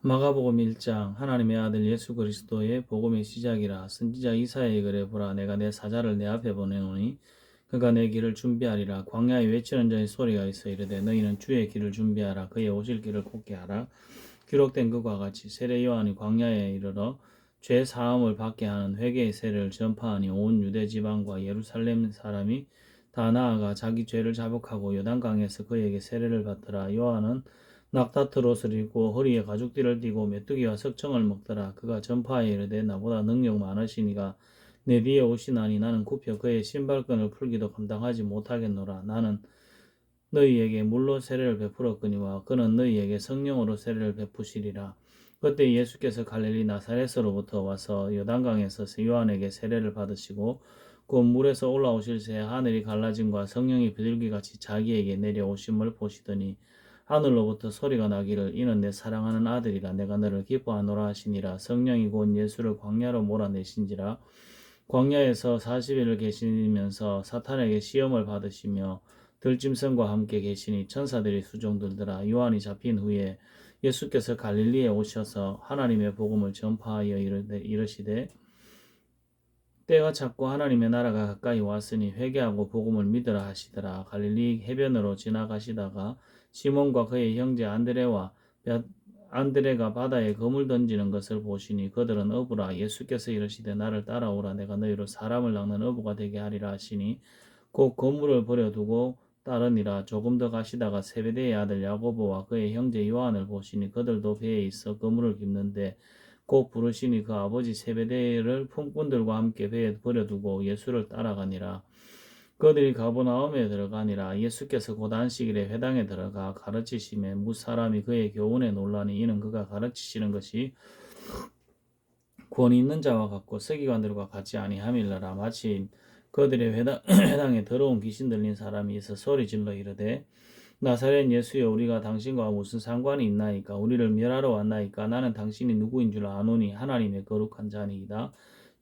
마가복음 1장 하나님의 아들 예수 그리스도의 복음의 시작이라. 선지자 이사야의 글에 보라, 내가 내 사자를 내 앞에 보내노니 그가 내 길을 준비하리라. 광야에 외치는 자의 소리가 있어 이르되 너희는 주의 길을 준비하라. 그의 오실 길을 곱게 하라. 기록된 것과 같이 세례 요한이 광야에 이르러 죄 사함을 받게 하는 회개의 세례를 전파하니 온 유대 지방과 예루살렘 사람이 다 나아가 자기 죄를 자복하고 요단강에서 그에게 세례를 받더라. 요한은 낙타털 옷을 입고 허리에 가죽띠를 띠고 메뚜기와 석청을 먹더라. 그가 전파하여 이르되 나보다 능력 많으시니가 내 뒤에 오시나니 나는 굽혀 그의 신발끈을 풀기도 감당하지 못하겠노라. 나는 너희에게 물로 세례를 베풀었거니와 그는 너희에게 성령으로 세례를 베푸시리라. 그때 예수께서 갈릴리 나사렛으로부터 와서 요단강에서 요한에게 세례를 받으시고 곧 물에서 올라오실 새 하늘이 갈라짐과 성령이 비둘기같이 자기에게 내려오심을 보시더니 하늘로부터 소리가 나기를 이는 내 사랑하는 아들이라 내가 너를 기뻐하노라 하시니라. 성령이 곧 예수를 광야로 몰아내신지라. 광야에서 40일을 계시면서 사탄에게 시험을 받으시며 들짐승과 함께 계시니 천사들이 수종들더라. 요한이 잡힌 후에 예수께서 갈릴리에 오셔서 하나님의 복음을 전파하여 이르시되 때가 찼고 하나님의 나라가 가까이 왔으니 회개하고 복음을 믿으라 하시더라. 갈릴리 해변으로 지나가시다가 시몬과 그의 형제 안드레가 바다에 그물 던지는 것을 보시니 그들은 어부라. 예수께서 이르시되 나를 따라오라. 내가 너희로 사람을 낚는 어부가 되게 하리라 하시니 곧 그물을 버려두고 따르니라. 조금 더 가시다가 세베대의 아들 야고보와 그의 형제 요한을 보시니 그들도 배에 있어 그물을 깁는데 곧 부르시니 그 아버지 세베대를 품꾼들과 함께 배에 버려두고 예수를 따라가니라. 그들이 가버나움에 들어가니라. 예수께서 곧 안식일에 회당에 들어가 가르치심에 무사람이 그의 교훈에 놀라니 이는 그가 가르치시는 것이 권위 있는 자와 같고 서기관들과 같지 아니함일러라. 마침 그들의 회당에 더러운 귀신 들린 사람이 있어 소리 질러 이르되 나사렛 예수여, 우리가 당신과 무슨 상관이 있나이까? 우리를 멸하러 왔나이까? 나는 당신이 누구인 줄 아노니 하나님의 거룩한 자니이다.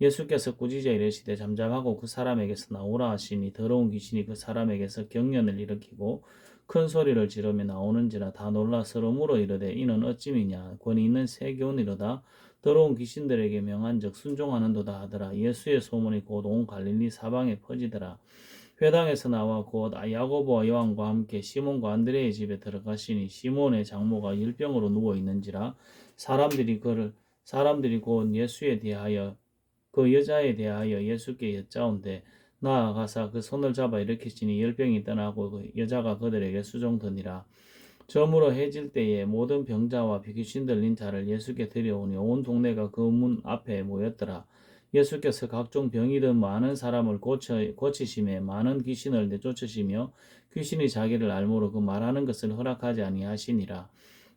예수께서 꾸짖어 이르시되 잠잠하고 그 사람에게서 나오라 하시니 더러운 귀신이 그 사람에게서 경련을 일으키고 큰 소리를 지르며 나오는지라. 다 놀라 서로 물어 이르되 이는 어찌미냐? 권위 있는 세교니로다. 더러운 귀신들에게 명한즉 순종하는도다 하더라. 예수의 소문이 곧 온 갈릴리 사방에 퍼지더라. 회당에서 나와 곧 야고보와 요한과 함께 시몬과 안드레의 집에 들어가시니 시몬의 장모가 열병으로 누워 있는지라. 사람들이 곧 예수에 대하여 그 여자에 대하여 예수께 여짜온대 나아가사 그 손을 잡아 일으키시니 열병이 떠나고 그 여자가 그들에게 수종드니라. 저물어 해질 때에 모든 병자와 귀신 들린 자를 예수께 데려오니 온 동네가 그 문 앞에 모였더라. 예수께서 각종 병이 든 많은 사람을 고치심에 많은 귀신을 내쫓으시며 귀신이 자기를 알므로 그 말하는 것을 허락하지 아니하시니라.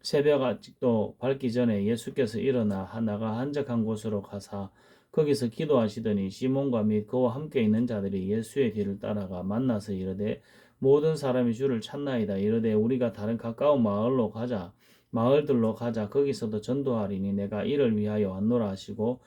새벽 아직도 밝기 전에 예수께서 일어나 나가 한적한 곳으로 가사 거기서 기도하시더니 시몬과 및 그와 함께 있는 자들이 예수의 뒤를 따라가 만나서 이르되 모든 사람이 주를 찾나이다. 이르되 우리가 다른 가까운 마을들로 가자. 거기서도 전도하리니 내가 이를 위하여 왔노라 하시고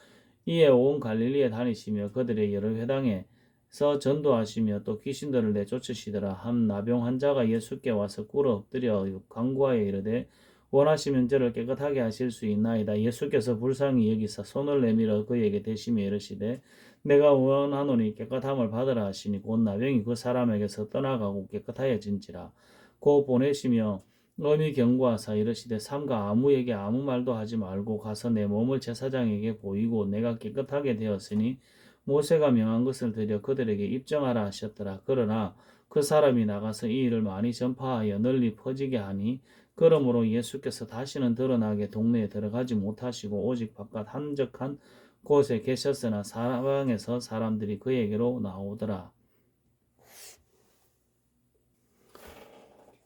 이에 온 갈릴리에 다니시며 그들의 여러 회당에서 전도하시며 또 귀신들을 내쫓으시더라. 한 나병 환자가 예수께 와서 꿇어 엎드려 간구하여 이르되 원하시면 저를 깨끗하게 하실 수 있나이다. 예수께서 불쌍히 여기사 손을 내밀어 그에게 대시며 이르시되 내가 원하노니 깨끗함을 받으라 하시니 곧 나병이 그 사람에게서 떠나가고 깨끗하여진지라. 곧 보내시며 엄히 경고하사 이르시되 삼가 아무에게 아무 말도 하지 말고 가서 내 몸을 제사장에게 보이고 내가 깨끗하게 되었으니 모세가 명한 것을 드려 그들에게 입증하라 하셨더라. 그러나 그 사람이 나가서 이 일을 많이 전파하여 널리 퍼지게 하니 그러므로 예수께서 다시는 드러나게 동네에 들어가지 못하시고 오직 바깥 한적한 곳에 계셨으나 사방에서 사람들이 그에게로 나오더라.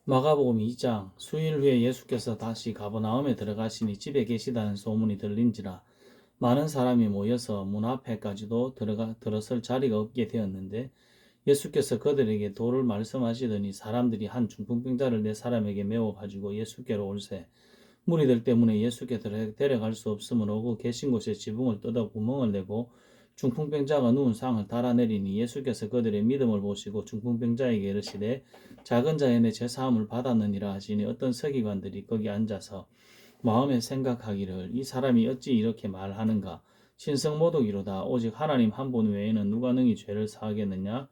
마가복음 2장. 수일 후에 예수께서 다시 가버나움에 들어가시니 집에 계시다는 소문이 들린지라. 많은 사람이 모여서 문 앞에까지도 들어설 자리가 없게 되었는데 예수께서 그들에게 도를 말씀하시더니 사람들이 한 중풍병자를 네 사람에게 메워 가지고 예수께로 올세. 무리들 때문에 예수께 데려갈 수 없으므로 오고 계신 곳에 지붕을 뜯어 구멍을 내고 중풍병자가 누운 상을 달아내리니 예수께서 그들의 믿음을 보시고 중풍병자에게 이르시되 작은 자의 내 죄사함을 받았느니라 하시니 어떤 서기관들이 거기 앉아서 마음에 생각하기를 이 사람이 어찌 이렇게 말하는가. 신성모독이로다. 오직 하나님 한 분 외에는 누가 능히 죄를 사하겠느냐.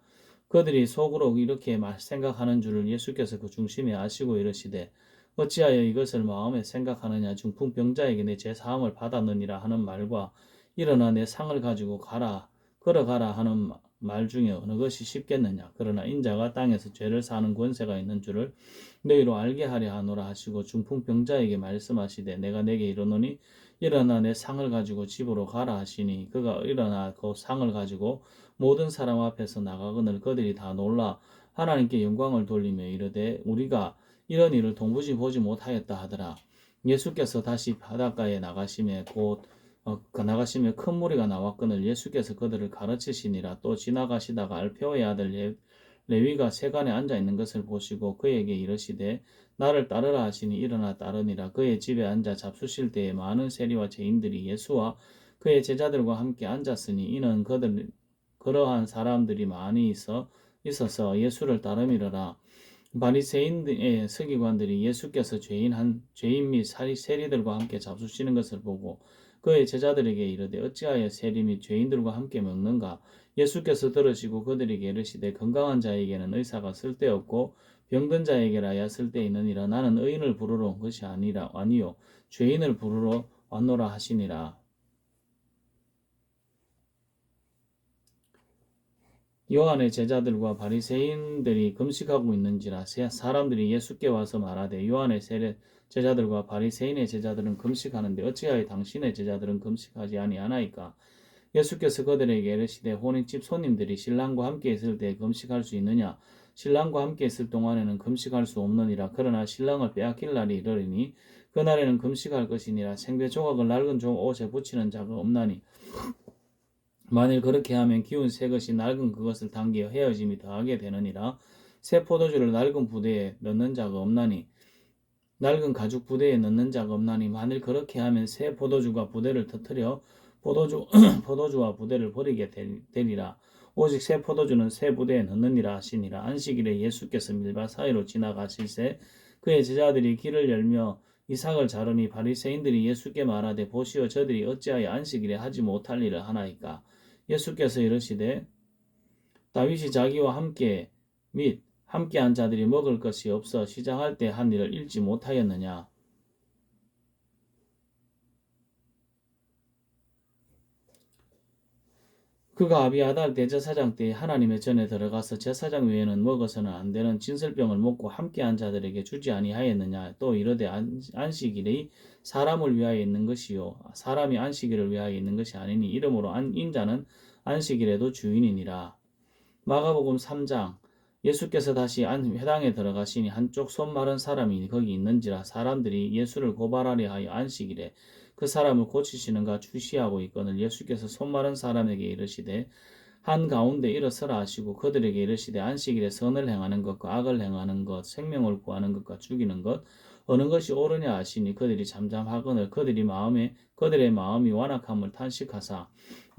그들이 속으로 이렇게 생각하는 줄을 예수께서 그 중심에 아시고 이르시되 어찌하여 이것을 마음에 생각하느냐. 중풍병자에게 내 죄사함을 받았느니라 하는 말과 일어나 내 상을 가지고 가라 걸어가라 하는 말 중에 어느 것이 쉽겠느냐. 그러나 인자가 땅에서 죄를 사는 권세가 있는 줄을 너희로 알게 하려 하노라 하시고 중풍병자에게 말씀하시되 내가 내게 이르노니 일어나 내 상을 가지고 집으로 가라 하시니 그가 일어나 그 상을 가지고 모든 사람 앞에서 나가거늘 그들이 다 놀라 하나님께 영광을 돌리며 이르되 우리가 이런 일을 동부지 보지 못하였다 하더라. 예수께서 다시 바닷가에 나가심에 나가시며 큰 무리가 나왔거늘 예수께서 그들을 가르치시니라. 또 지나가시다가 알페오의 아들 레위가 세간에 앉아 있는 것을 보시고 그에게 이르시되 나를 따르라 하시니 일어나 따르니라. 그의 집에 앉아 잡수실 때에 많은 세리와 죄인들이 예수와 그의 제자들과 함께 앉았으니 이는 그러한 사람들이 많이 있어서 예수를 따름이러라. 바리새인의 서기관들이 예수께서 죄인 및 세리들과 함께 잡수시는 것을 보고 그의 제자들에게 이르되 어찌하여 세리 및 죄인들과 함께 먹는가. 예수께서 들으시고 그들에게 이르시되 건강한 자에게는 의사가 쓸데없고 병든 자에게라야 쓸데있느니라. 나는 의인을 부르러 온 것이 아니요 죄인을 부르러 왔노라 하시니라. 요한의 제자들과 바리새인들이 금식하고 있는지라 사람들이 예수께 와서 말하되 요한의 제자들과 바리새인의 제자들은 금식하는데 어찌하여 당신의 제자들은 금식하지 아니하나이까. 예수께서 그들에게 이르시되 혼인집 손님들이 신랑과 함께 있을 때 금식할 수 있느냐. 신랑과 함께 있을 동안에는 금식할 수 없느니라. 그러나 신랑을 빼앗길 날이 이르리니 그날에는 금식할 것이니라. 생배 조각을 낡은 옷에 붙이는 자가 없나니 만일 그렇게 하면 기운 새 것이 낡은 그것을 당겨 헤어짐이 더하게 되느니라. 새 포도주를 낡은 부대에 넣는 자가 없나니 낡은 가죽 부대에 넣는 자가 없나니 만일 그렇게 하면 새 포도주가 부대를 터뜨려 포도주와 부대를 버리게 되리라. 오직 새 포도주는 새 부대에 넣느니라 하시니라. 안식일에 예수께서 밀밭 사이로 지나가실새 그의 제자들이 길을 열며 이삭을 자르니 바리새인들이 예수께 말하되 보시오 저들이 어찌하여 안식일에 하지 못할 일을 하나이까. 예수께서 이르시되 다윗이 자기와 함께 및 함께한 자들이 먹을 것이 없어 시작할 때 한 일을 읽지 못하였느냐. 그가 아비아달 대제사장 때에 하나님의 전에 들어가서 제사장 외에는 먹어서는 안 되는 진설병을 먹고 함께한 자들에게 주지 아니하였느냐. 또 이르되 안식일이 사람을 위하여 있는 것이요 사람이 안식일을 위하여 있는 것이 아니니 이러므로 인자는 안식일에도 주인이니라. 마가복음 3장. 예수께서 다시 회당에 들어가시니 한쪽 손 마른 사람이 거기 있는지라. 사람들이 예수를 고발하려 하여 안식일에 그 사람을 고치시는가 주시하고 있거늘 예수께서 손 마른 사람에게 이르시되 한가운데 일어서라 하시고 그들에게 이르시되 안식일에 선을 행하는 것과 악을 행하는 것 생명을 구하는 것과 죽이는 것 어느 것이 옳으냐 하시니 그들이 잠잠하거늘 그들의 마음이 완악함을 탄식하사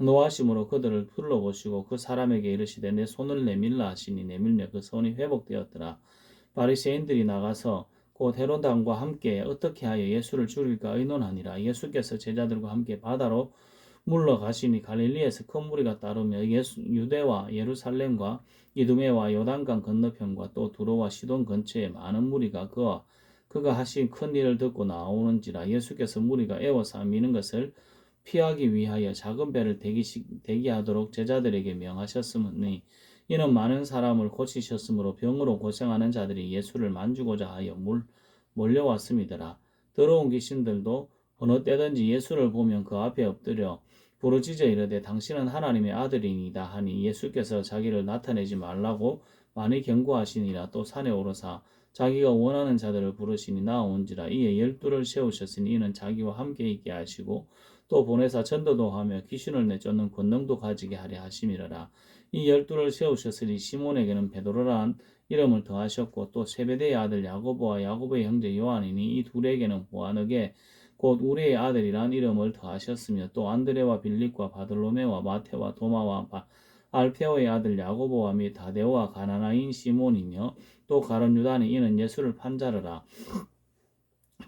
노하심으로 그들을 둘러보시고 그 사람에게 이르시되 내 손을 내밀라 하시니 내밀며 그 손이 회복되었더라. 바리새인들이 나가서 곧 헤롯 왕과 함께 어떻게 하여 예수를 죽일까 의논하니라. 예수께서 제자들과 함께 바다로 물러가시니 갈릴리에서 큰 무리가 따르며 유대와 예루살렘과 이두메와 요단강 건너편과 또 두로와 시돈 근처에 많은 무리가 그가 하신 큰 일을 듣고 나오는지라. 예수께서 무리가 애워서 미는 것을 피하기 위하여 작은 배를 대기하도록 제자들에게 명하셨으니 이는 많은 사람을 고치셨으므로 병으로 고생하는 자들이 예수를 만지고자 하여 몰려왔음이더라. 더러운 귀신들도 어느 때든지 예수를 보면 그 앞에 엎드려 부르짖어 이르되 당신은 하나님의 아들이니이다 하니 예수께서 자기를 나타내지 말라고 많이 경고하시니라. 또 산에 오르사 자기가 원하는 자들을 부르시니 나온지라. 이에 12를 세우셨으니 이는 자기와 함께 있게 하시고 또 보내사 전도도 하며 귀신을 내쫓는 권능도 가지게 하려 하심이라라. 이 12를 세우셨으니 시몬에게는 베드로란 이름을 더하셨고 또 세베대의 아들 야고보와 야고보의 형제 요한이니 이 둘에게는 보아너게 곧 우리의 아들이란 이름을 더하셨으며 또 안드레와 빌립과 바돌로메와 마테와 도마와 알페오의 아들 야고보와 및 다데오와 가나나인 시몬이며 또 가룟 유다니 이는 예수를 판자르라.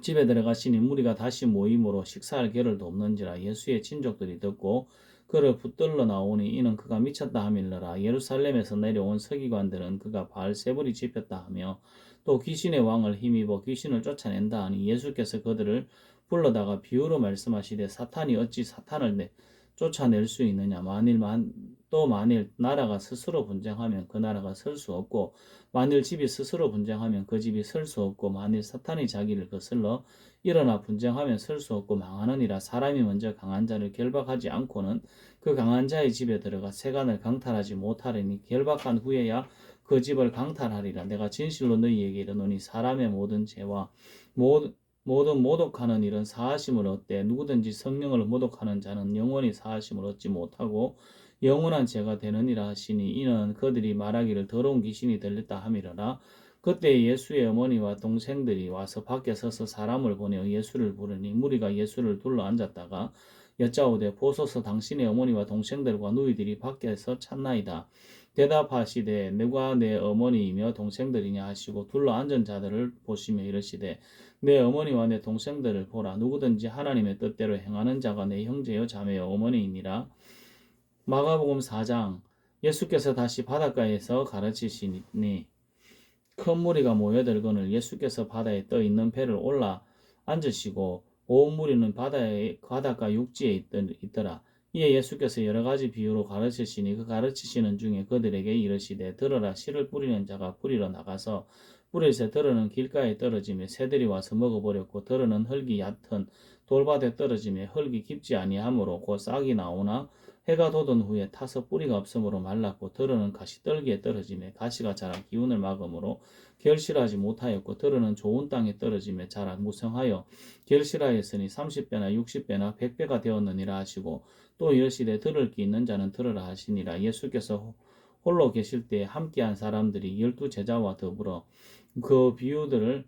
집에 들어가시니 무리가 다시 모임으로 식사할 겨를도 없는지라 예수의 친족들이 듣고 그를 붙들러 나오니 이는 그가 미쳤다 하밀러라. 예루살렘에서 내려온 서기관들은 그가 바알세불이 집혔다 하며 또 귀신의 왕을 힘입어 귀신을 쫓아낸다 하니 예수께서 그들을 불러다가 비유로 말씀하시되 사탄이 어찌 사탄을 쫓아낼 수 있느냐. 만일 나라가 스스로 분쟁하면 그 나라가 설 수 없고 만일 집이 스스로 분쟁하면 그 집이 설 수 없고 만일 사탄이 자기를 거슬러 일어나 분쟁하면 설 수 없고 망하느니라. 사람이 먼저 강한 자를 결박하지 않고는 그 강한 자의 집에 들어가 세간을 강탈하지 못하리니 결박한 후에야 그 집을 강탈하리라. 내가 진실로 너희에게 이르노니 사람의 모든 죄와 모든 모독하는 일은 사하심을 얻되 누구든지 성령을 모독하는 자는 영원히 사하심을 얻지 못하고 영원한 죄가 되느니라 하시니 이는 그들이 말하기를 더러운 귀신이 들렸다 함이러라. 그때 예수의 어머니와 동생들이 와서 밖에 서서 사람을 보내어 예수를 부르니 무리가 예수를 둘러 앉았다가 여짜오되 보소서 당신의 어머니와 동생들과 누이들이 밖에서 찾나이다. 대답하시되 누가 내 어머니이며 동생들이냐 하시고 둘러 앉은 자들을 보시며 이르시되 내 어머니와 내 동생들을 보라. 누구든지 하나님의 뜻대로 행하는 자가 내 형제요 자매요 어머니이니라. 마가복음 4장. 예수께서 다시 바닷가에서 가르치시니 큰 무리가 모여들거늘 예수께서 바다에 떠 있는 배를 올라 앉으시고 온 무리는 바닷가 육지에 있더라. 이에 예수께서 여러 가지 비유로 가르치시니 그 가르치시는 중에 그들에게 이르시되 들으라. 씨를 뿌리는 자가 뿌리러 나가서 뿌릴새 들어는 길가에 떨어지며 새들이 와서 먹어버렸고 들어는 흙이 얕은 돌밭에 떨어지며 흙이 깊지 아니하므로 곧 싹이 나오나 해가 돋은 후에 타서 뿌리가 없으므로 말랐고 들어는 가시떨기에 떨어지며 가시가 자라 기운을 막으므로 결실하지 못하였고 들어는 좋은 땅에 떨어지며 자라 무성하여 결실하였으니 30배나 60배나 100배가 되었느니라 하시고 또 이르시되 들을 귀 있는 자는 들으라 하시니라. 예수께서 홀로 계실 때에 함께한 사람들이 12제자와 더불어 그 비유들에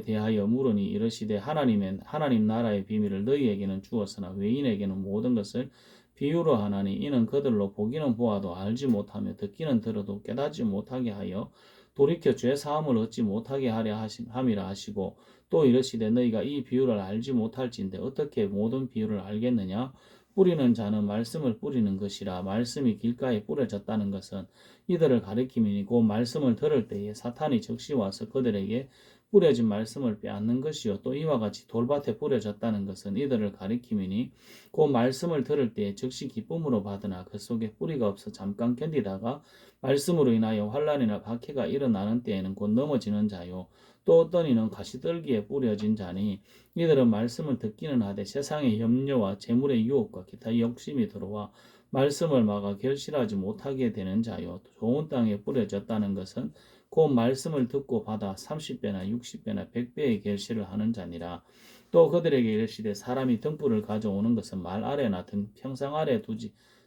대하여 물으니 이르시되 하나님 나라의 비밀을 너희에게는 주었으나 외인에게는 모든 것을 비유로 하나니 이는 그들로 보기는 보아도 알지 못하며 듣기는 들어도 깨닫지 못하게 하여 돌이켜 죄 사함을 얻지 못하게 하려 함이라 하시고 또 이르시되 너희가 이 비유를 알지 못할진대 어떻게 모든 비유를 알겠느냐. 뿌리는 자는 말씀을 뿌리는 것이라. 말씀이 길가에 뿌려졌다는 것은 이들을 가리킴이니 곧 말씀을 들을 때에 사탄이 즉시 와서 그들에게 뿌려진 말씀을 빼앗는 것이요 또 이와 같이 돌밭에 뿌려졌다는 것은 이들을 가리킴이니 곧 말씀을 들을 때에 즉시 기쁨으로 받으나 그 속에 뿌리가 없어 잠깐 견디다가 말씀으로 인하여 환난이나 박해가 일어나는 때에는 곧 넘어지는 자요 또 어떤 이는 가시떨기에 뿌려진 자니 이들은 말씀을 듣기는 하되 세상의 염려와 재물의 유혹과 기타 욕심이 들어와 말씀을 막아 결실하지 못하게 되는 자요 좋은 땅에 뿌려졌다는 것은 곧 말씀을 듣고 받아 30배나 60배나 100배의 결실을 하는 자니라. 또 그들에게 이르시되 사람이 등불을 가져오는 것은 말 아래나 등 평상 아래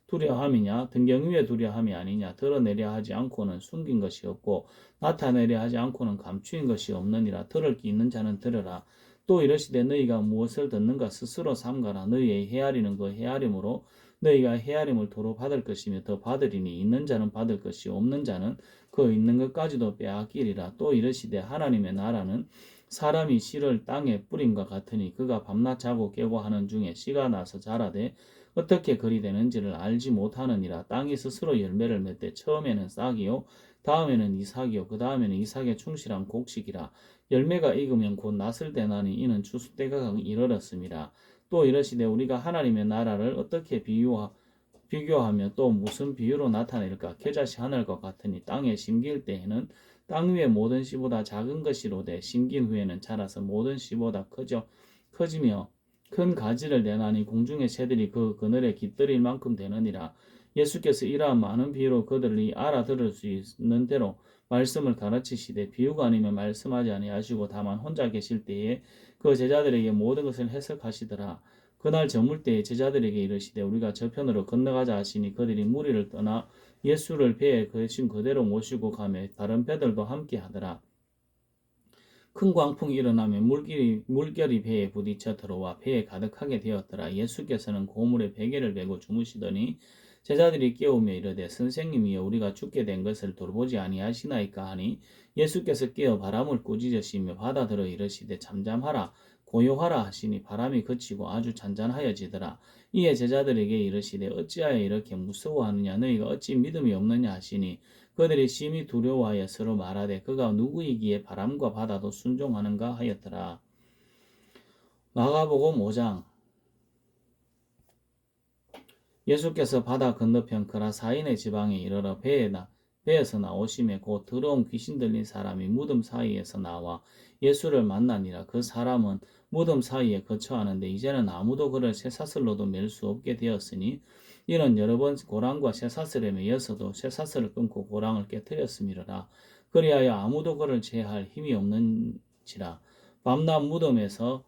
두려함이냐 등경 위에 두려함이 아니냐. 드러내려 하지 않고는 숨긴 것이 없고 나타내려 하지 않고는 감추인 것이 없느니라. 들을 귀 있는 자는 들으라. 또 이르시되 너희가 무엇을 듣는가 스스로 삼가라. 너희의 헤아리는 그 헤아림으로 너희가 헤아림을 도로 받을 것이며 더 받으리니 있는 자는 받을 것이 없는 자는 그 있는 것까지도 빼앗기리라. 또 이르시되 하나님의 나라는 사람이 씨를 땅에 뿌림과 같으니 그가 밤낮 자고 깨고 하는 중에 씨가 나서 자라되 어떻게 그리 되는지를 알지 못하느니라. 땅이 스스로 열매를 맺되 처음에는 싹이요 다음에는 이삭이요 그 다음에는 이삭에 충실한 곡식이라. 열매가 익으면 곧 낫을 대나니 이는 추수 때가 이르렀음이라. 또 이르시되 우리가 하나님의 나라를 어떻게 비교하며 또 무슨 비유로 나타낼까. 겨자씨 하늘과 같으니 땅에 심길 때에는 땅 위의 모든 씨보다 작은 것이로되 심긴 후에는 자라서 모든 씨보다 커지며 큰 가지를 내나니 공중의 새들이 그 그늘에 깃들일 만큼 되느니라. 예수께서 이러한 많은 비유로 그들이 알아들을 수 있는 대로 말씀을 가르치시되 비유가 아니면 말씀하지 아니하시고 다만 혼자 계실 때에 그 제자들에게 모든 것을 해석하시더라. 그날 저물 때에 제자들에게 이르시되 우리가 저편으로 건너가자 하시니 그들이 무리를 떠나 예수를 배에 계신 그대로 모시고 가며 다른 배들도 함께 하더라. 큰 광풍이 일어나며 물결이 배에 부딪혀 들어와 배에 가득하게 되었더라. 예수께서는 고물에 베개를 베고 주무시더니 제자들이 깨우며 이르되 선생님이여 우리가 죽게 된 것을 돌보지 아니하시나이까 하니 예수께서 깨어 바람을 꾸짖으시며 바다들어 이르시되 잠잠하라 고요하라 하시니 바람이 그치고 아주 잔잔하여지더라. 이에 제자들에게 이르시되 어찌하여 이렇게 무서워하느냐 너희가 어찌 믿음이 없느냐 하시니 그들이 심히 두려워하여 서로 말하되 그가 누구이기에 바람과 바다도 순종하는가 하였더라. 마가복음 5장. 예수께서 바다 건너편 그라사인의 지방에 이르러 배에서 나오심에 곧 더러운 귀신 들린 사람이 무덤 사이에서 나와 예수를 만나니라. 그 사람은 무덤 사이에 거처하는데 이제는 아무도 그를 쇠사슬로도 맬 수 없게 되었으니 이는 여러 번 고랑과 쇠사슬에 매여서도 쇠사슬을 끊고 고랑을 깨뜨렸음이로라. 그리하여 아무도 그를 제할 힘이 없는지라. 밤낮 무덤에서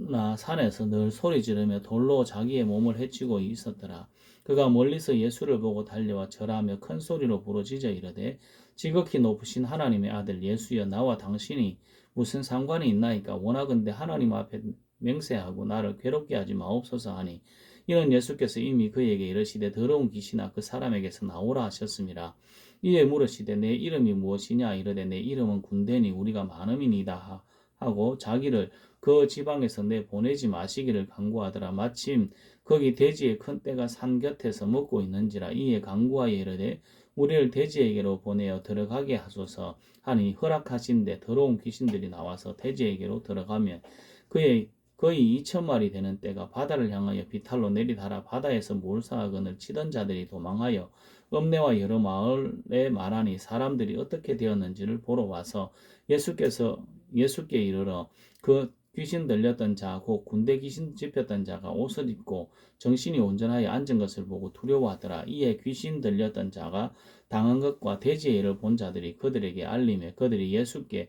나 산에서 늘 소리 지르며 돌로 자기의 몸을 해치고 있었더라. 그가 멀리서 예수를 보고 달려와 절하며 큰 소리로 부르짖어 이르되 지극히 높으신 하나님의 아들 예수여 나와 당신이 무슨 상관이 있나이까 원하건대 하나님 앞에 맹세하고 나를 괴롭게 하지 마옵소서 하니 이는 예수께서 이미 그에게 이르시되 더러운 귀신아 그 사람에게서 나오라 하셨습니다. 이에 물으시되 내 이름이 무엇이냐 이르되 내 이름은 군대니 우리가 많음이니이다 하고 자기를 그 지방에서 내보내지 마시기를 간구하더라. 마침 거기 돼지의 큰 떼가 산 곁에서 먹고 있는지라. 이에 간구하여 이르되 우리를 돼지에게로 보내어 들어가게 하소서 하니 허락하신데 더러운 귀신들이 나와서 돼지에게로 들어가면 그의 거의 2,000마리 되는 떼가 바다를 향하여 비탈로 내리달아 바다에서 몰사하건을 치던 자들이 도망하여 읍내와 여러 마을에 말하니 사람들이 어떻게 되었는지를 보러 와서 예수께 이르러 그 귀신 들렸던 자, 곧 군대 귀신 집혔던 자가 옷을 입고 정신이 온전하여 앉은 것을 보고 두려워하더라. 이에 귀신 들렸던 자가 당한 것과 돼지의 일을 본 자들이 그들에게 알림해 그들이 예수께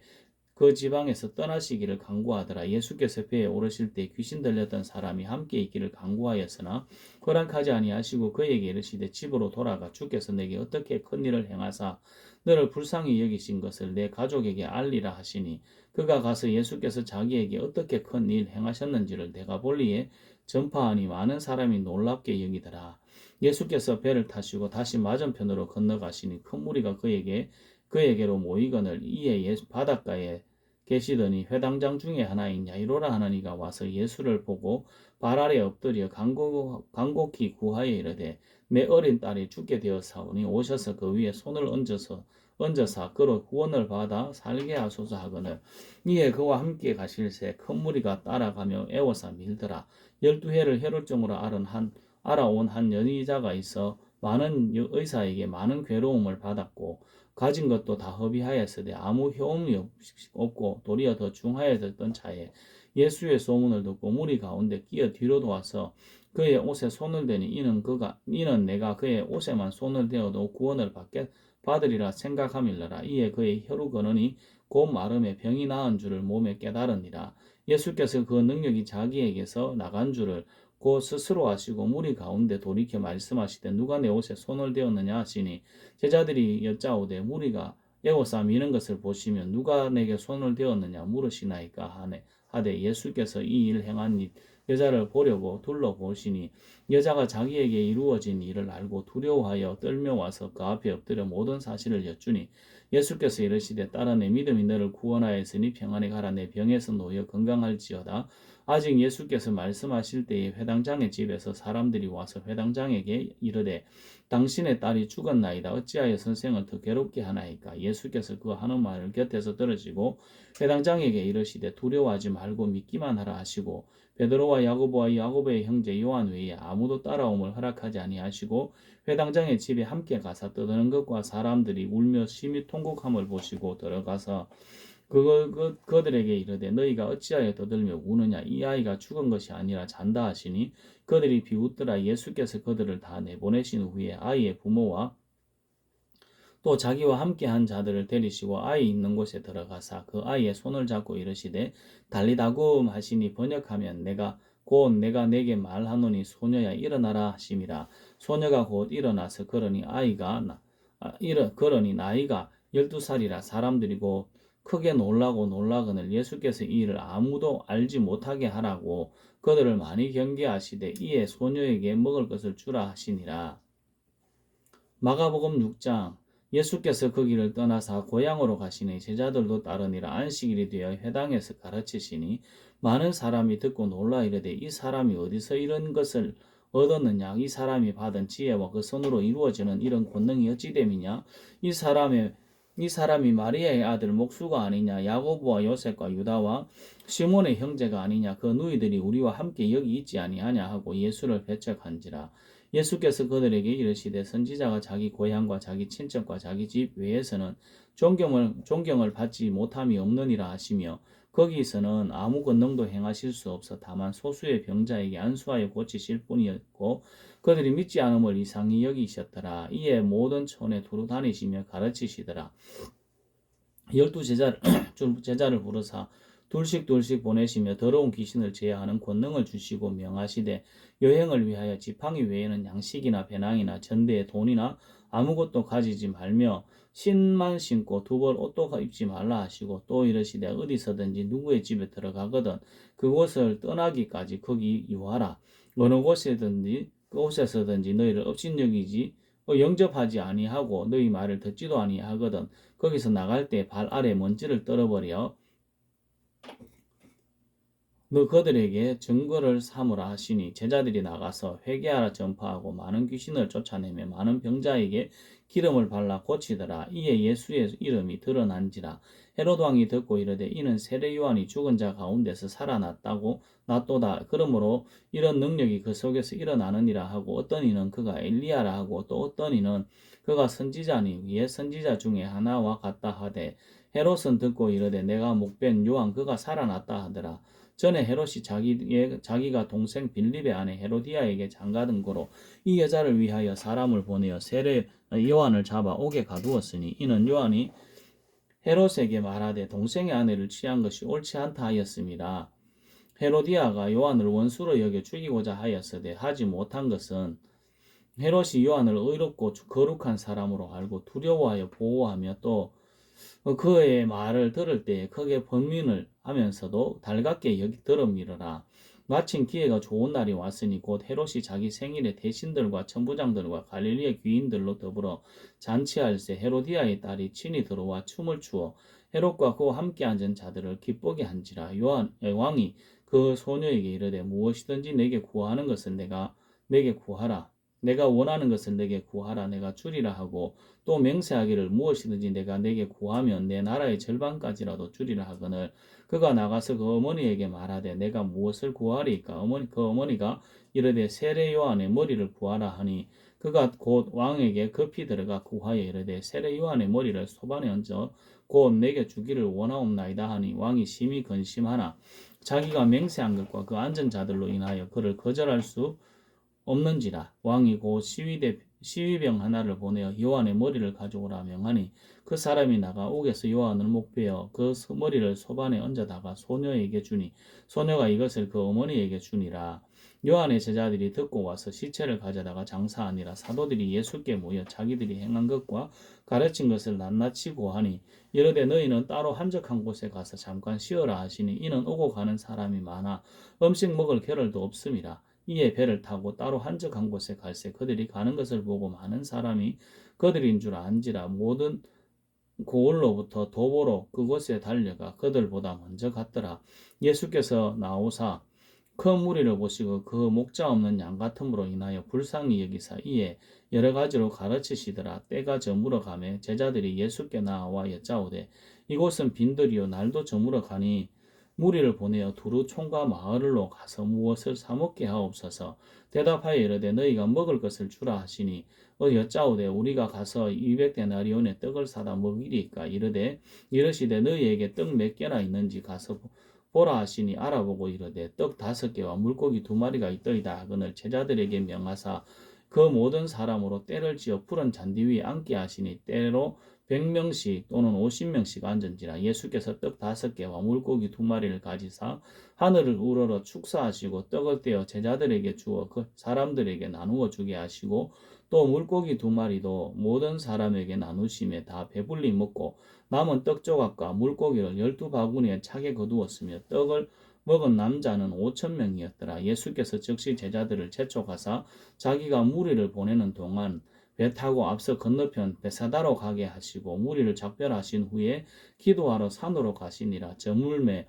그 지방에서 떠나시기를 간구하더라. 예수께서 배에 오르실 때 귀신 들렸던 사람이 함께 있기를 간구하였으나 허락하지 아니하시고 그에게 이르시되 집으로 돌아가 주께서 내게 어떻게 큰 일을 행하사 너를 불쌍히 여기신 것을 내 가족에게 알리라 하시니 그가 가서 예수께서 자기에게 어떻게 큰 일 행하셨는지를 대가볼리에 전파하니 많은 사람이 놀랍게 여기더라. 예수께서 배를 타시고 다시 맞은편으로 건너가시니 큰 무리가 그에게로 모이거늘 이에 바닷가에 계시더니 회당장 중에 하나인 야이로라 하나니가 와서 예수를 보고 발 아래 엎드려 간곡히 구하여 이르되 내 어린 딸이 죽게 되었사오니 오셔서 그 위에 손을 얹어사 그로 구원을 받아 살게 하소서 하거늘 이에 그와 함께 가실새 큰 무리가 따라가며 애워서 밀더라. 12해를 혈루증으로 알아온 한 연의자가 있어 많은 의사에게 많은 괴로움을 받았고 가진 것도 다 허비하였으되 아무 효험이 없고 도리어 더 중하여졌던 차에 예수의 소문을 듣고 무리 가운데 끼어 뒤로 도와서 그의 옷에 손을 대니 이는 내가 그의 옷에만 손을 대어도 구원을 받으리라 생각함일러라. 이에 그의 혈루 근원이 곧 마름에 병이 나은 줄을 몸에 깨달으니라. 예수께서 그 능력이 자기에게서 나간 줄을 곧 스스로 하시고 무리 가운데 돌이켜 말씀하시되 누가 내 옷에 손을 대었느냐 하시니 제자들이 여짜오되 무리가 에워싸 미는 것을 보시면 누가 내게 손을 대었느냐 물으시나이까 하되 예수께서 이 일 행한 여자를 보려고 둘러보시니 여자가 자기에게 이루어진 일을 알고 두려워하여 떨며 와서 그 앞에 엎드려 모든 사실을 여쭈니 예수께서 이르시되 딸아 내 믿음이 너를 구원하였으니 평안히 가라 내 병에서 놓여 건강할지어다. 아직 예수께서 말씀하실 때에 회당장의 집에서 사람들이 와서 회당장에게 이르되 당신의 딸이 죽었나이다. 어찌하여 선생을 더 괴롭게 하나이까? 예수께서 그 하는 말을 곁에서 들으시고 회당장에게 이르시되 두려워하지 말고 믿기만 하라 하시고 베드로와 야고보와 야고보의 형제 요한 외에 아무도 따라옴을 허락하지 아니하시고 회당장의 집에 함께 가사 떠드는 것과 사람들이 울며 심히 통곡함을 보시고 들어가서 그들에게 이르되 너희가 어찌하여 떠들며 우느냐 이 아이가 죽은 것이 아니라 잔다 하시니 그들이 비웃더라. 예수께서 그들을 다 내보내신 후에 아이의 부모와 또 자기와 함께한 자들을 데리시고 아이 있는 곳에 들어가사 그 아이의 손을 잡고 이르시되 달리다굼 하시니 번역하면 내가 내게 말하노니 소녀야 일어나라 하심이라. 소녀가 곧 일어나서 걸으니 나이가 12살이라 사람들이 곧 크게 놀라거늘 예수께서 이 일을 아무도 알지 못하게 하라고 그들을 많이 경계하시되 이에 소녀에게 먹을 것을 주라 하시니라. 마가복음 6장 예수께서 거기를 떠나사 고향으로 가시니 제자들도 따르니라. 안식일이 되어 회당에서 가르치시니 많은 사람이 듣고 놀라 이르되 이 사람이 어디서 이런 것을 얻었느냐. 이 사람이 받은 지혜와 그 손으로 이루어지는 이런 권능이 어찌 됨이냐. 이 사람이 마리아의 아들 목수가 아니냐. 야고보와 요셉과 유다와 시몬의 형제가 아니냐. 그 누이들이 우리와 함께 여기 있지 아니하냐 하고 예수를 배척한지라. 예수께서 그들에게 이르시되 선지자가 자기 고향과 자기 친척과 자기 집 외에서는 존경을 받지 못함이 없느니라 하시며 거기서는 아무 권능도 행하실 수 없어 다만 소수의 병자에게 안수하여 고치실 뿐이었고 그들이 믿지 않음을 이상히 여기셨더라. 이에 모든 촌에 두루 다니시며 가르치시더라. 12 제자를 부르사 둘씩 보내시며 더러운 귀신을 제어하는 권능을 주시고 명하시되 여행을 위하여 지팡이 외에는 양식이나 배낭이나 전대에 돈이나 아무것도 가지지 말며 신만 신고 두 벌 옷도 입지 말라 하시고 또 이르시되 어디서든지 누구의 집에 들어가거든 그곳을 떠나기까지 거기 유하라. 어느 곳에서든지 너희를 업신여기지 영접하지 아니하고 너희 말을 듣지도 아니하거든 거기서 나갈 때 발 아래 먼지를 떨어버려 너 그들에게 증거를 삼으라 하시니 제자들이 나가서 회개하라 전파하고 많은 귀신을 쫓아내며 많은 병자에게 기름을 발라 고치더라. 이에 예수의 이름이 드러난지라. 헤롯 왕이 듣고 이르되 이는 세례 요한이 죽은 자 가운데서 살아났다고 낫도다. 그러므로 이런 능력이 그 속에서 일어나느니라 하고 어떤 이는 그가 엘리야라 하고 또 어떤 이는 그가 선지자니 위에 선지자 중에 하나와 같다 하되 헤롯은 듣고 이르되 내가 목벤 요한 그가 살아났다 하더라. 전에 헤롯이 자기가 동생 빌립의 아내 헤로디아에게 장가든 고로 이 여자를 위하여 사람을 보내어 세례 요한을 잡아 옥에 가두었으니 이는 요한이 헤롯에게 말하되 동생의 아내를 취한 것이 옳지 않다 하였음이라. 헤로디아가 요한을 원수로 여겨 죽이고자 하였으되 하지 못한 것은 헤롯이 요한을 의롭고 거룩한 사람으로 알고 두려워하여 보호하며 또 그의 말을 들을 때에 크게 번민을 하면서도 달갑게 여기 들음이러라. 마침 기회가 좋은 날이 왔으니 곧 헤롯이 자기 생일에 대신들과 천부장들과 갈릴리의 귀인들로 더불어 잔치할세 헤로디아의 딸이 친히 들어와 춤을 추어 헤롯과 그와 함께 앉은 자들을 기쁘게 한지라. 왕이 그 소녀에게 이르되 무엇이든지 내게 구하는 것을 내게 구하라. 내가 원하는 것을 내게 구하라. 내가 주리라 하고 또 맹세하기를 무엇이든지 내가 내게 구하면 내 나라의 절반까지라도 주리라 하거늘 그가 나가서 그 어머니에게 말하되 내가 무엇을 구하리까. 그 어머니가 이르되 세례 요한의 머리를 구하라 하니 그가 곧 왕에게 급히 들어가 구하여 이르되 세례 요한의 머리를 소반에 얹어 곧 내게 주기를 원하옵나이다 하니 왕이 심히 근심하나 자기가 맹세한 것과 그 앉은 자들로 인하여 그를 거절할 수 없는지라. 왕이 곧 시위병 하나를 보내어 요한의 머리를 가져오라 명하니 그 사람이 나가 옥에서 요한을 목베어 그 머리를 소반에 얹어다가 소녀에게 주니 소녀가 이것을 그 어머니에게 주니라. 요한의 제자들이 듣고 와서 시체를 가져다가 장사하니라. 사도들이 예수께 모여 자기들이 행한 것과 가르친 것을 낱낱이 고하니 이르되 너희는 따로 한적한 곳에 가서 잠깐 쉬어라 하시니 이는 오고 가는 사람이 많아 음식 먹을 겨를도 없음이라. 이에 배를 타고 따로 한적한 곳에 갈새 그들이 가는 것을 보고 많은 사람이 그들인 줄 안지라. 모든 고을로부터 도보로 그곳에 달려가 그들보다 먼저 갔더라. 예수께서 나오사 큰 무리를 보시고 그 목자 없는 양 같음으로 인하여 불쌍히 여기사 이에 여러 가지로 가르치시더라. 때가 저물어 가매 제자들이 예수께 나와 여짜오되 이곳은 빈들이요 날도 저물어 가니 무리를 보내어 두루 총과 마을로 가서 무엇을 사 먹게 하옵소서. 대답하여 이르되 너희가 먹을 것을 주라 하시니 여짜오되 우리가 가서 200데나리온의 떡을 사다 먹이리까. 이르시되 너희에게 떡 몇 개나 있는지 가서 보라 하시니 알아보고 이르되 떡 5개와 물고기 2마리가 있더이다 하거늘 제자들에게 명하사 그 모든 사람으로 때를 지어 푸른 잔디 위에 앉게 하시니 때로 100명씩 또는 50명씩 앉은지라. 예수께서 떡 5개와 물고기 2마리를 가지사 하늘을 우러러 축사하시고 떡을 떼어 제자들에게 주어 그 사람들에게 나누어 주게 하시고 또 물고기 2마리도 모든 사람에게 나누심에 다 배불리 먹고 남은 떡 조각과 물고기를 12바구니에 차게 거두었으며 떡을 먹은 남자는 5,000명이었더라. 예수께서 즉시 제자들을 재촉하사 자기가 무리를 보내는 동안 배 타고 앞서 건너편 베사다로 가게 하시고 무리를 작별하신 후에 기도하러 산으로 가시니라. 저물매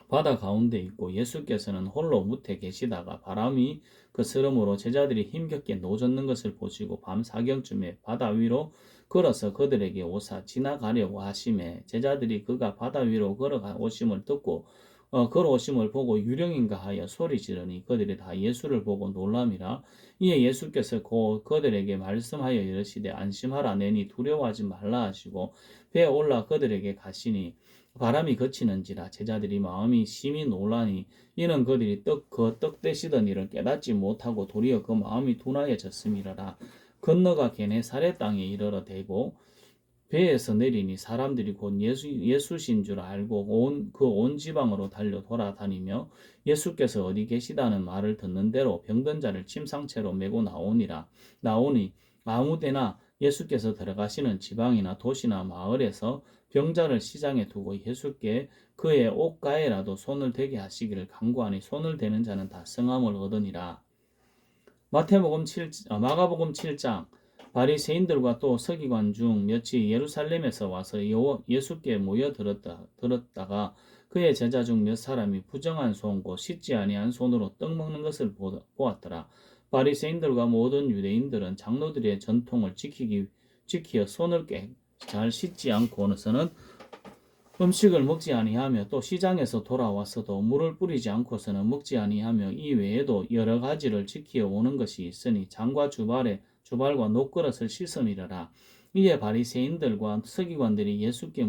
바다 가운데 있고 예수께서는 홀로 무태 계시다가 바람이 그 스름으로 제자들이 힘겹게 노젓는 것을 보시고 밤 사경쯤에 바다 위로 걸어서 그들에게 오사 지나가려고 하심에 제자들이 그가 바다 위로 걸어가 오심을 듣고 걸어오심을 보고 유령인가 하여 소리 지르니 그들이 다 예수를 보고 놀람이라. 이에 예수께서 곧 그들에게 말씀하여 이르시되 안심하라. 내니 두려워하지 말라 하시고 배에 올라 그들에게 가시니 바람이 그치는지라. 제자들이 마음이 심히 놀라니 이는 그들이 떡 떼시던 일을 깨닫지 못하고 도리어 그 마음이 둔하여졌음이라. 건너가 게네사렛 땅에 이르러 대고 배에서 내리니 사람들이 곧 예수신 줄 알고 온 지방으로 달려 돌아다니며 예수께서 어디 계시다는 말을 듣는 대로 병든 자를 침상채로 메고 나오니 아무데나 예수께서 들어가시는 지방이나 도시나 마을에서 병자를 시장에 두고 예수께 그의 옷가에라도 손을 대게 하시기를 간구하니 손을 대는 자는 다 성함을 얻으니라. 마가복음 7장. 바리새인들과 또 서기관 중 몇이 예루살렘에서 와서 예수께 모여 들었다가 그의 제자 중 몇 사람이 부정한 손 곧 씻지 아니한 손으로 떡 먹는 것을 보았더라. 바리새인들과 모든 유대인들은 장로들의 전통을 지키어 손을 잘 씻지 않고서는 음식을 먹지 아니하며 또 시장에서 돌아와서도 물을 뿌리지 않고서는 먹지 아니하며 이 외에도 여러 가지를 지키어 오는 것이 있으니 장과 주발과 녹그릇을 씻음이러라. 이에 바리새인들과 서기관들이 예수께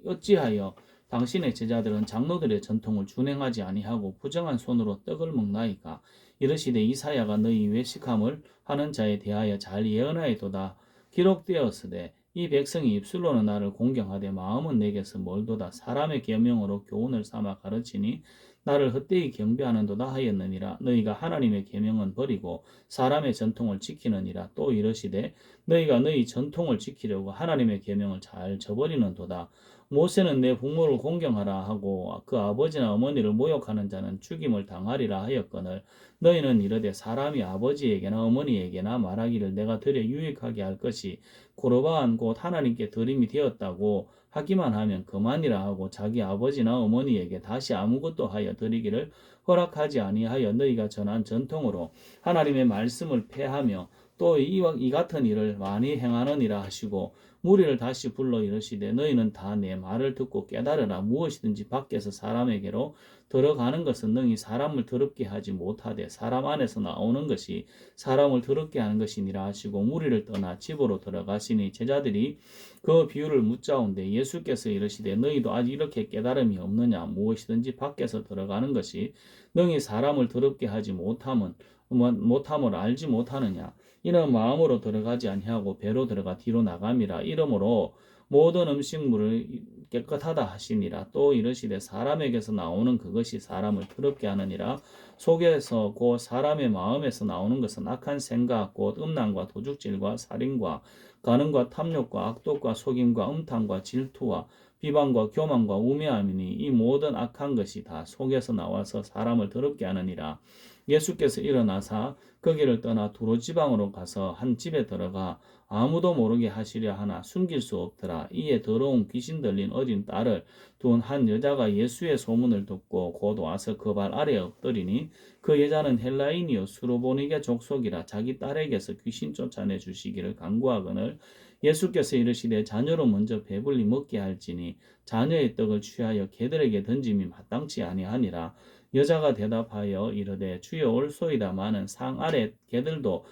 어찌하여 당신의 제자들은 장로들의 전통을 준행하지 아니하고 부정한 손으로 떡을 먹나이까? 이르시되 이사야가 너희 외식함을 하는 자에 대하여 잘 예언하였도다. 기록되었으되 이 백성이 입술로는 나를 공경하되 마음은 내게서 멀도다. 사람의 계명으로 교훈을 삼아 가르치니 나를 헛되이 경배하는도다 하였느니라. 너희가 하나님의 계명은 버리고 사람의 전통을 지키느니라. 또 이르시되 너희가 너희 전통을 지키려고 하나님의 계명을 잘 저버리는도다. 모세는 내 부모를 공경하라 하고 그 아버지나 어머니를 모욕하는 자는 죽임을 당하리라 하였거늘 너희는 이르되 사람이 아버지에게나 어머니에게나 말하기를 내가 들여 유익하게 할 것이 고르반 곧 하나님께 드림이 되었다고 하기만 하면 그만이라 하고 자기 아버지나 어머니에게 다시 아무것도 하여 드리기를 허락하지 아니하여 너희가 전한 전통으로 하나님의 말씀을 폐하며 또 이 같은 일을 많이 행하느니라 하시고 무리를 다시 불러 이르시되 너희는 다 내 말을 듣고 깨달으라. 무엇이든지 밖에서 사람에게로 들어가는 것은 능히 사람을 더럽게 하지 못하되 사람 안에서 나오는 것이 사람을 더럽게 하는 것이니라 하시고 무리를 떠나 집으로 들어가시니 제자들이 그 비유를 묻자온데 예수께서 이르시되 너희도 아직 이렇게 깨달음이 없느냐? 무엇이든지 밖에서 들어가는 것이 능히 사람을 더럽게 하지 못함을 알지 못하느냐? 이는 마음으로 들어가지 아니하고 배로 들어가 뒤로 나감이라. 이러므로 모든 음식물을 깨끗하다 하시니라. 또 이르시되 사람에게서 나오는 그것이 사람을 더럽게 하느니라. 속에서 곧 사람의 마음에서 나오는 것은 악한 생각 곧 음란과 도둑질과 살인과 간음과 탐욕과 악독과 속임과 음탕과 질투와 비방과 교만과 우매함이니 이 모든 악한 것이 다 속에서 나와서 사람을 더럽게 하느니라. 예수께서 일어나사 그 길을 떠나 두로 지방으로 가서 한 집에 들어가 아무도 모르게 하시려 하나 숨길 수 없더라. 이에 더러운 귀신 들린 어린 딸을 둔 한 여자가 예수의 소문을 듣고 곧 와서 그 발 아래에 엎드리니 그 여자는 헬라인이요 수로보니게 족속이라. 자기 딸에게서 귀신 쫓아내 주시기를 간구하거늘 예수께서 이르시되 자녀로 먼저 배불리 먹게 할지니 자녀의 떡을 취하여 개들에게 던짐이 마땅치 아니하니라. 여자가 대답하여 이르되 주여 올소이다마는 상 아래 개들도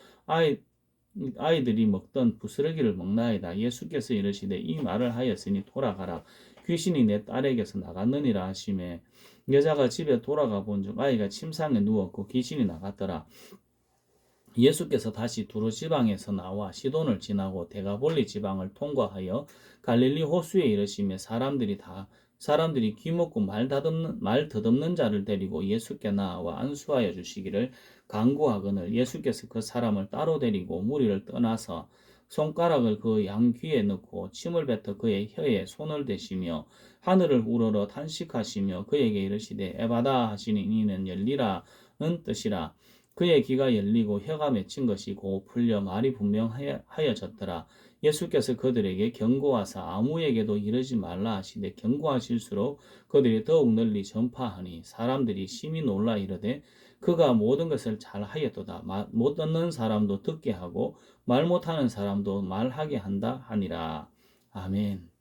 아이들이 먹던 부스러기를 먹나이다. 예수께서 이르시되 이 말을 하였으니 돌아가라. 귀신이 내 딸에게서 나갔느니라 하시매 여자가 집에 돌아가 본즉 아이가 침상에 누웠고 귀신이 나갔더라. 예수께서 다시 두로 지방에서 나와 시돈을 지나고 데가볼리 지방을 통과하여 갈릴리 호수에 이르시며 사람들이 귀먹고 말 더듬는 자를 데리고 예수께 나와 안수하여 주시기를 간구하거늘 예수께서 그 사람을 따로 데리고 무리를 떠나서 손가락을 그 양 귀에 넣고 침을 뱉어 그의 혀에 손을 대시며 하늘을 우러러 탄식하시며 그에게 이르시되 에바다 하시니 이는 열리라는 뜻이라. 그의 귀가 열리고 혀가 맺힌 것이 곧 풀려 말이 분명하여졌더라. 예수께서 그들에게 경고하사 아무에게도 이르지 말라 하시되 경고하실수록 그들이 더욱 널리 전파하니 사람들이 심히 놀라 이르되 그가 모든 것을 잘하였도다. 못 듣는 사람도 듣게 하고 말 못하는 사람도 말하게 한다 하니라. 아멘.